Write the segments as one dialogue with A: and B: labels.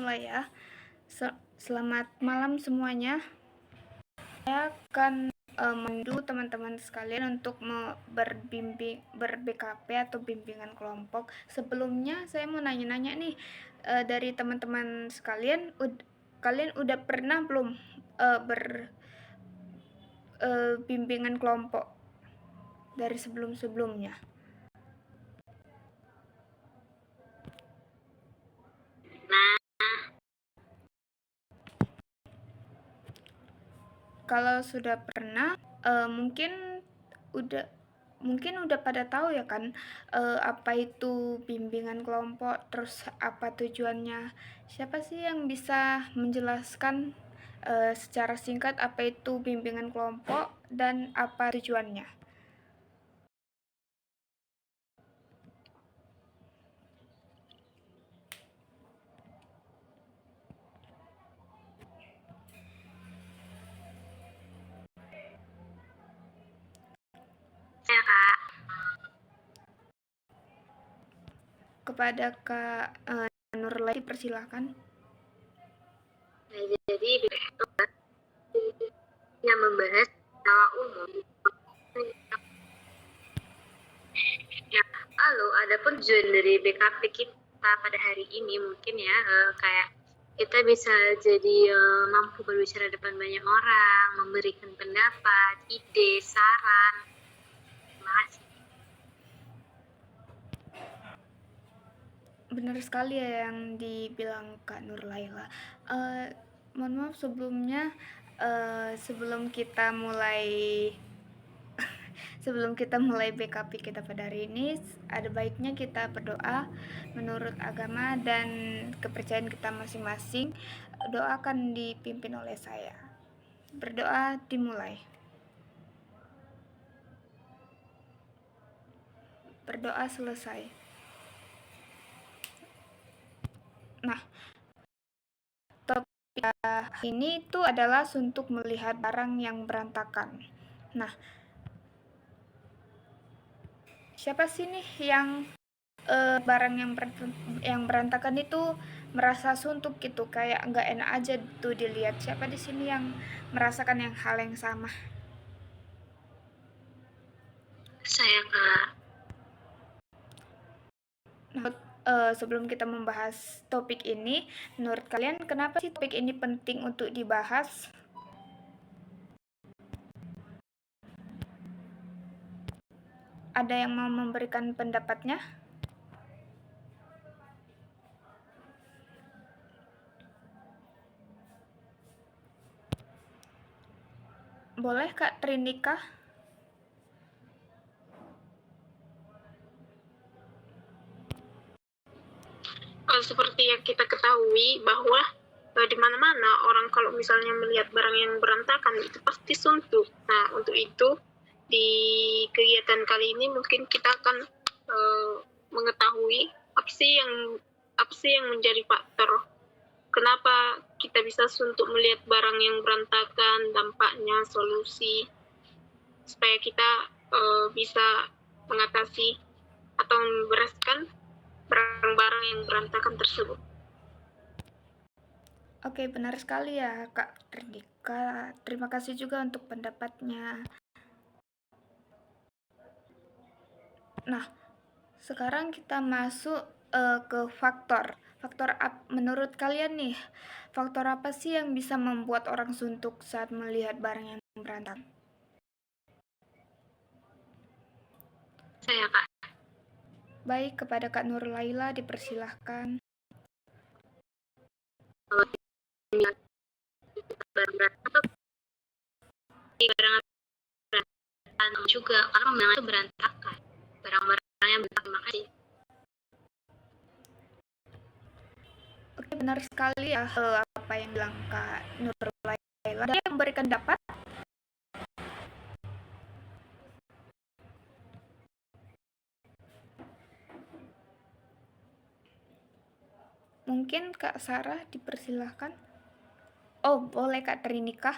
A: mulai ya. Selamat malam semuanya. Saya akan memandu teman-teman sekalian untuk ber-BKP atau bimbingan kelompok. Sebelumnya saya mau nanya-nanya nih, dari teman-teman sekalian, kalian udah pernah belum bimbingan kelompok dari sebelum-sebelumnya? Kalau sudah pernah, mungkin udah pada tahu ya kan, apa itu bimbingan kelompok, terus apa tujuannya. Siapa sih yang bisa menjelaskan secara singkat apa itu bimbingan kelompok dan apa tujuannya?
B: Ya, Kak.
A: Kepada Kak Nurlay, persilahkan.
B: Nah, jadi yang membahas secara umum. Ya, lalu adapun tujuan dari BKP kita pada hari ini mungkin ya kayak kita bisa jadi mampu berbicara depan banyak orang, memberikan pendapat, ide, saran. Terima kasih.
A: Benar sekali ya yang dibilang Kak Nurlaila. Mohon maaf sebelumnya, sebelum kita mulai BKP kita pada hari ini, ada baiknya kita berdoa menurut agama dan kepercayaan kita masing-masing. Doa akan dipimpin oleh saya. Berdoa dimulai. Berdoa selesai. Nah, topik ini itu adalah untuk melihat barang yang berantakan. Nah, siapa sih nih yang barang yang berantakan itu merasa suntuk gitu, kayak nggak enak aja tuh dilihat? Siapa di sini yang merasakan hal yang sama?
B: Saya, Kak.
A: Nah, sebelum kita membahas topik ini, menurut kalian kenapa sih topik ini penting untuk dibahas? Ada yang mau memberikan pendapatnya? Boleh Kak Trinika?
B: Seperti yang kita ketahui bahwa di mana-mana orang kalau misalnya melihat barang yang berantakan itu pasti suntuk. Nah, untuk itu di kegiatan kali ini mungkin kita akan mengetahui apa sih yang menjadi faktor kenapa kita bisa suntuk melihat barang yang berantakan, dampaknya, solusi, supaya kita bisa mengatasi atau membereskan barang-barang yang berantakan tersebut.
A: Oke, benar sekali ya Kak Trinika. Terima kasih juga untuk pendapatnya. Nah, sekarang kita masuk ke faktor. Menurut kalian nih, faktor apa sih yang bisa membuat orang suntuk saat melihat barang yang berantakan?
B: Saya, Kak.
A: Baik, kepada Kak Nurlaila dipersilahkan.
B: Barang juga karena memang itu berantakan barang-barangnya berantakan. Makasih.
A: Oke, benar sekali ya apa yang bilang Kak Nurlaila. Ada yang memberikan pendapat? Mungkin Kak Sarah dipersilahkan. Oh, boleh Kak Trinika.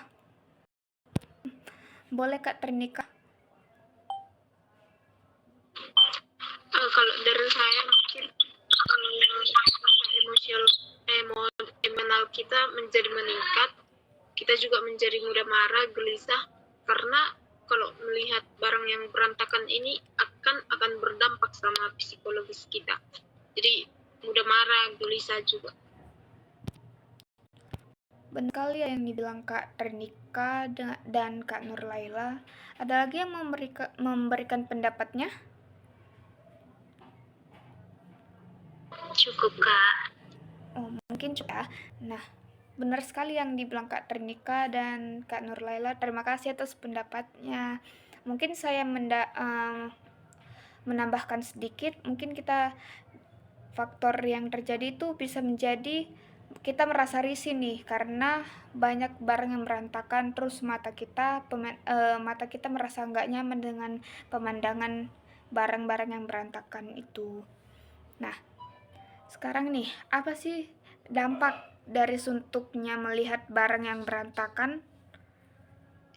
A: Boleh Kak Trinika.
B: Kalau dari saya mungkin kita menjadi meningkat, kita juga menjadi mudah marah, gelisah, karena kalau melihat barang yang berantakan ini akan berdampak sama psikologis kita. Jadi mudah marah, gelisah juga.
A: Benar kali ya yang dibilang Kak Ternika dan Kak Nurlaila. Ada lagi yang memberikan pendapatnya?
B: Cukup, Kak.
A: Oh, mungkin cukup ya. Nah, benar sekali yang dibilang Kak Ternika dan Kak Nurlaila. Terima kasih atas pendapatnya. Mungkin saya menambahkan sedikit. Mungkin faktor yang terjadi itu bisa menjadi kita merasa risih nih karena banyak barang yang berantakan, terus mata kita merasa nggak nyaman dengan pemandangan barang-barang yang berantakan itu. Nah, sekarang nih, apa sih dampak dari suntuknya melihat barang yang berantakan?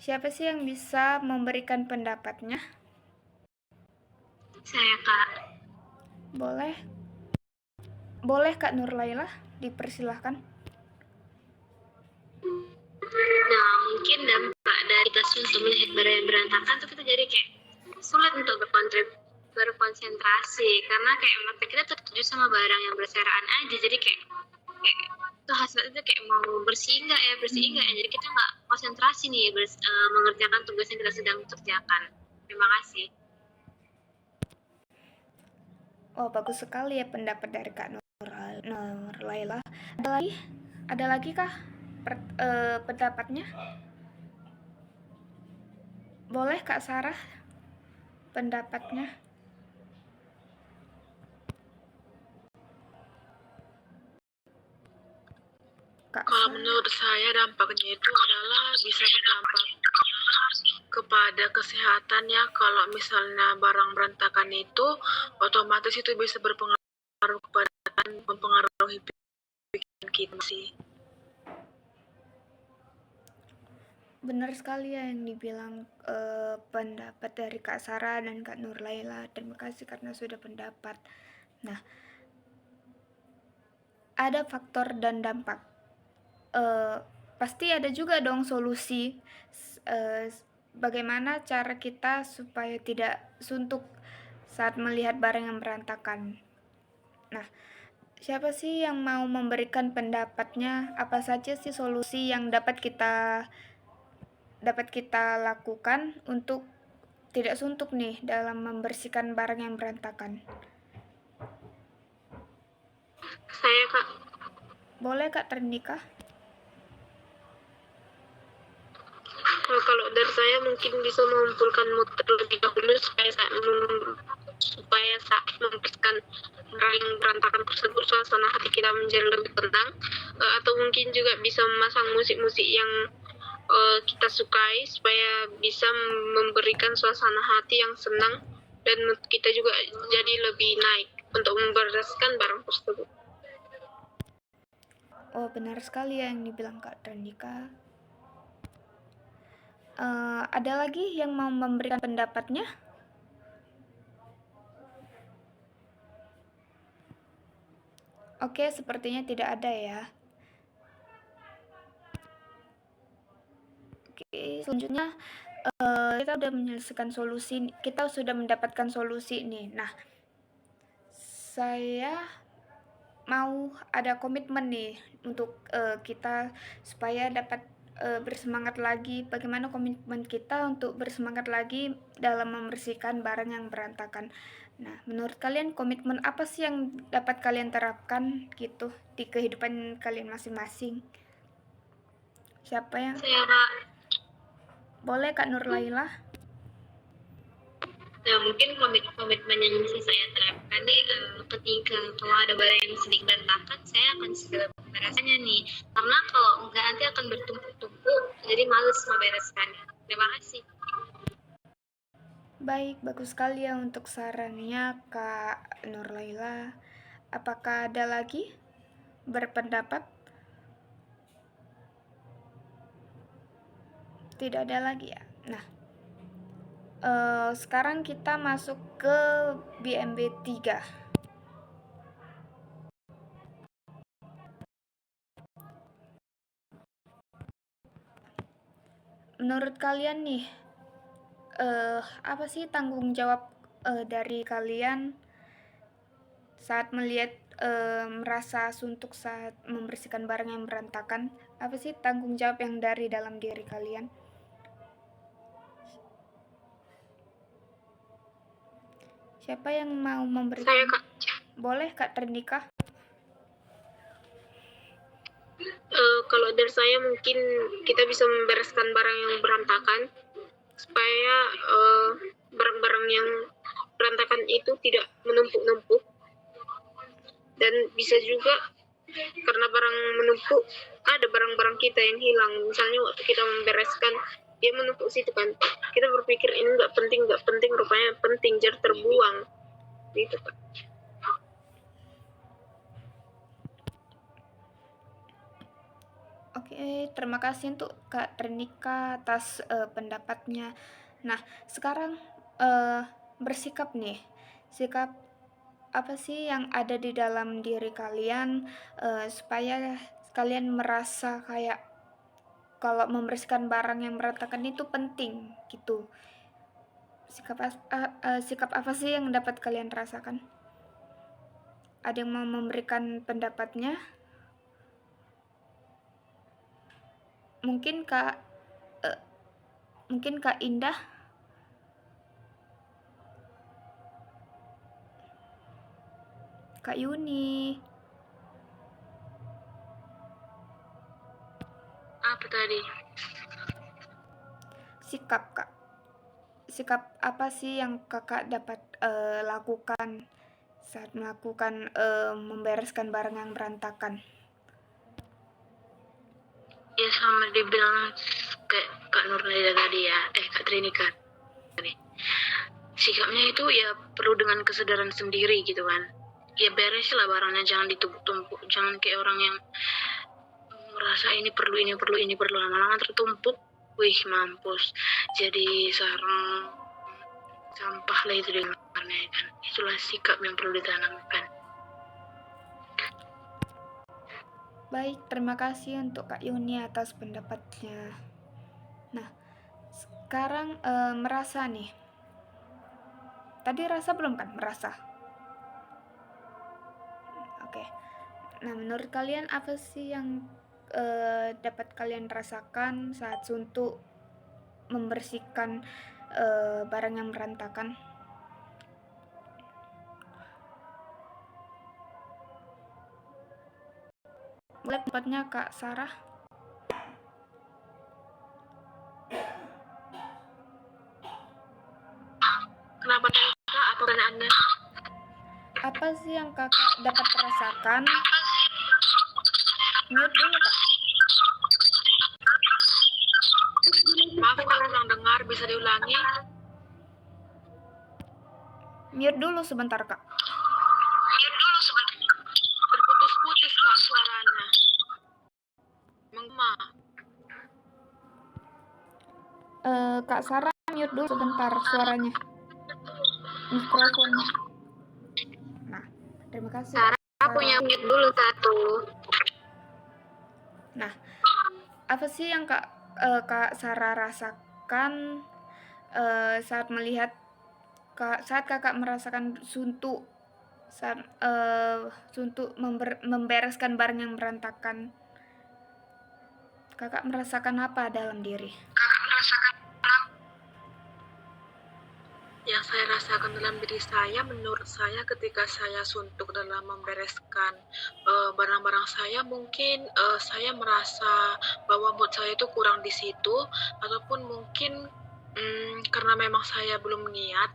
A: Siapa sih yang bisa memberikan pendapatnya?
B: Saya, Kak.
A: Boleh Kak Nurlaila, dipersilahkan.
B: Nah, mungkin dampak dari kita untuk melihat barang yang berantakan tuh kita jadi kayak sulit untuk berkonsentrasi karena kayak mata kita tertuju sama barang yang berserakan aja, jadi kayak tuh hasilnya tuh kayak mau bersih nggak ya, jadi kita nggak konsentrasi nih mengerjakan tugas yang kita sedang kerjakan. Terima kasih.
A: Oh, bagus sekali ya pendapat dari Kak Nurlaila. Ada lagi kah pendapatnya? Boleh Kak Sarah pendapatnya?
B: Kalau menurut saya dampaknya itu adalah bisa berdampak kepada kesehatan ya. Kalau misalnya barang berantakan itu otomatis itu bisa berpengaruh kepada mempengaruhi pikiran kita sih.
A: Benar sekali ya yang dibilang pendapat dari Kak Sarah dan Kak Nurlaila. Terima kasih karena sudah pendapat. Nah, ada faktor dan dampak. Pasti ada juga dong solusi. Bagaimana cara kita supaya tidak suntuk saat melihat barang yang berantakan. Nah, siapa sih yang mau memberikan pendapatnya? Apa saja sih solusi yang dapat kita lakukan untuk tidak suntuk nih dalam membersihkan barang yang berantakan?
B: Saya, Kak.
A: Boleh Kak Ternika?
B: Kalau dari saya mungkin bisa mengumpulkan mood terlebih dahulu supaya saat membersihkan barang yang berantakan tersebut suasana hati kita menjadi lebih tenang, atau mungkin juga bisa memasang musik-musik yang kita sukai supaya bisa memberikan suasana hati yang senang dan mood kita juga jadi lebih naik untuk membereskan barang tersebut.
A: Oh, benar sekali ya yang dibilang Kak Ternika. Ada lagi yang mau memberikan pendapatnya? Oke, sepertinya tidak ada ya. Oke, selanjutnya kita sudah menyelesaikan solusi, kita sudah mendapatkan solusi nih. Nah, saya mau ada komitmen nih untuk kita supaya dapat bersemangat lagi. Bagaimana komitmen kita untuk bersemangat lagi dalam membersihkan barang yang berantakan? Nah, menurut kalian komitmen apa sih yang dapat kalian terapkan gitu di kehidupan kalian masing-masing? Siapa yang?
B: Saya, Kak.
A: Boleh Kak Nurlaila?
B: Nah, mungkin komitmen yang bisa saya terapkan nih, ketika kalau ada barang yang sedikit berantakan, saya akan segera membereskannya nih. Karena kalau enggak nanti akan bertumpuk-tumpuk, jadi males membereskannya. Terima kasih.
A: Baik, bagus sekali ya untuk sarannya Kak Nurlaila. Apakah ada lagi berpendapat? Tidak ada lagi ya. Nah, sekarang kita masuk ke BMB 3. menurut kalian nih, apa sih tanggung jawab dari kalian saat melihat merasa suntuk saat membersihkan barang yang berantakan? Apa sih tanggung jawab yang dari dalam diri kalian? Siapa yang mau memberikan?
B: Saya, Kak.
A: Boleh Kak Ternika?
B: Kalau dari saya mungkin kita bisa membereskan barang yang berantakan supaya barang-barang yang berantakan itu tidak menumpuk-numpuk, dan bisa juga karena barang menumpuk ada barang-barang kita yang hilang. Misalnya waktu kita membereskan dia menumpuk situ kan, kita berpikir ini nggak penting, rupanya penting, jadi terbuang gitu, Pak.
A: Oke, terima kasih untuk Kak Ternika atas pendapatnya. Nah, sekarang bersikap nih. Sikap apa sih yang ada di dalam diri kalian supaya kalian merasa kayak kalau membersihkan barang yang berantakan itu penting gitu. Sikap apa sih yang dapat kalian rasakan? Ada yang mau memberikan pendapatnya? Mungkin Kak Indah. Kak Yuni.
B: Apa tadi?
A: Sikap Kak. Sikap apa sih yang Kakak dapat lakukan saat melakukan membereskan barang yang berantakan?
B: Ya sama dibilang kayak Kak Nurlida tadi ya, Kak Trinika tadi. Sikapnya itu ya perlu dengan kesadaran sendiri gitu kan. Ya beres lah barangnya, jangan ditumpuk-tumpuk, jangan kayak orang yang merasa ini perlu, lama-lama tertumpuk, wih mampus. Jadi sarang sampah lah itu dengannya kan. Itulah sikap yang perlu ditanamkan.
A: Baik, terima kasih untuk Kak Yuni atas pendapatnya. Nah, sekarang merasa nih. Tadi rasa belum kan? Merasa. Oke. Nah, menurut kalian apa sih yang dapat kalian rasakan saat suntuk membersihkan barang yang berantakan? Boleh tempatnya Kak Sarah?
B: Kenapa tadi Kak? Apa pertanyaannya?
A: Apa sih yang Kakak dapat rasakan? Mute dulu Kak.
B: Maaf Kak, kurang dengar, bisa diulangi?
A: Mute dulu sebentar Kak.
B: Terputus-putus Kak suaranya. Menggema.
A: Kak Sarah mute dulu sebentar suaranya. Mikrofonnya. Nah, terima kasih.
B: Sarah punya mute dulu satu.
A: Nah, apa sih yang Kak Sarah rasakan saat melihat saat Kakak merasakan suntuk saat membereskan barang yang berantakan? Kakak merasakan apa dalam diri?
B: Yang saya rasakan dalam diri saya, menurut saya ketika saya suntuk dalam membereskan barang-barang saya, mungkin saya merasa bahwa mood saya itu kurang di situ, ataupun mungkin karena memang saya belum niat,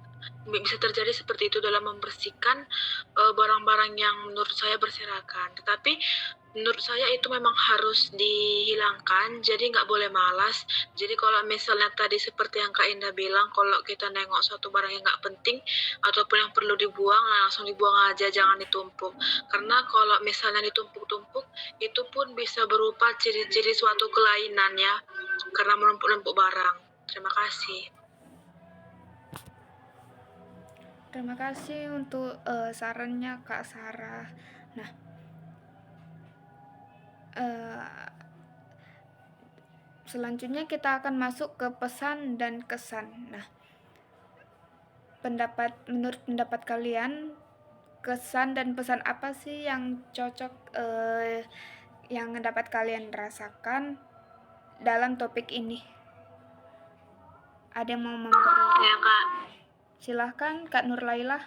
B: bisa terjadi seperti itu dalam membersihkan barang-barang yang menurut saya berserakan. Tetapi menurut saya itu memang harus dihilangkan, jadi nggak boleh malas. Jadi kalau misalnya tadi seperti yang Kak Indah bilang, kalau kita nengok suatu barang yang nggak penting ataupun yang perlu dibuang, langsung dibuang aja, jangan ditumpuk. Karena kalau misalnya ditumpuk-tumpuk, itu pun bisa berupa ciri-ciri suatu kelainan ya, karena menumpuk-numpuk barang. Terima kasih.
A: Terima kasih untuk sarannya Kak Sarah. Nah, Selanjutnya kita akan masuk ke pesan dan kesan. Nah, menurut pendapat kalian, kesan dan pesan apa sih yang cocok yang dapat kalian rasakan dalam topik ini? Ada yang mau memberi?
B: Ya Kak,
A: Silahkan Kak Nurlaila.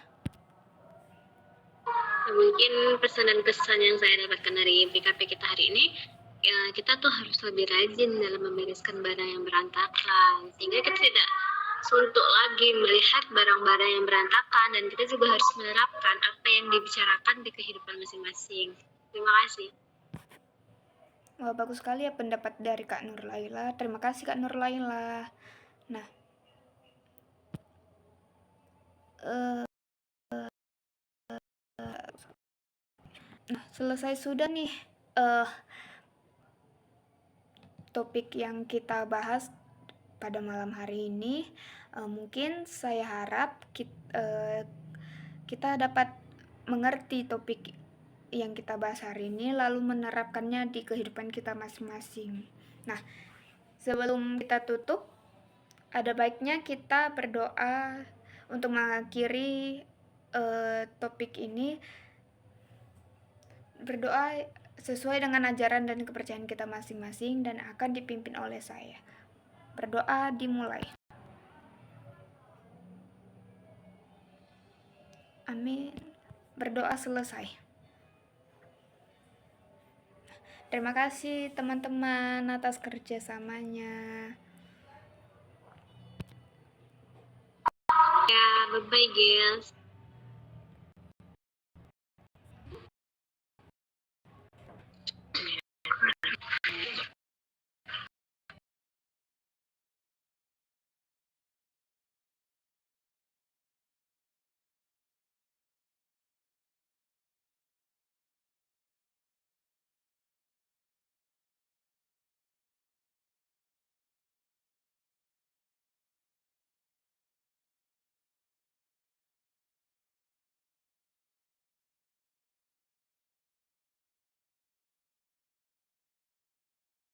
B: mungkin pesan dan kesan yang saya dapatkan dari PKP kita hari ini, ya kita tuh harus lebih rajin dalam membereskan barang yang berantakan, sehingga kita tidak suntuk lagi melihat barang-barang yang berantakan, dan kita juga harus menerapkan apa yang dibicarakan di kehidupan masing-masing. Terima kasih.
A: Wah, bagus sekali ya pendapat dari Kak Nurlaila. Terima kasih Kak Nurlaila. Nah, selesai sudah nih topik yang kita bahas pada malam hari ini. Mungkin saya harap kita dapat mengerti topik yang kita bahas hari ini lalu menerapkannya di kehidupan kita masing-masing. Nah, sebelum kita tutup, ada baiknya kita berdoa untuk mengakhiri topik ini. Berdoa sesuai dengan ajaran dan kepercayaan kita masing-masing dan akan dipimpin oleh saya. Berdoa dimulai. Amin. Berdoa selesai. Terima kasih teman-teman atas kerjasamanya.
B: Ya, bye-bye guys.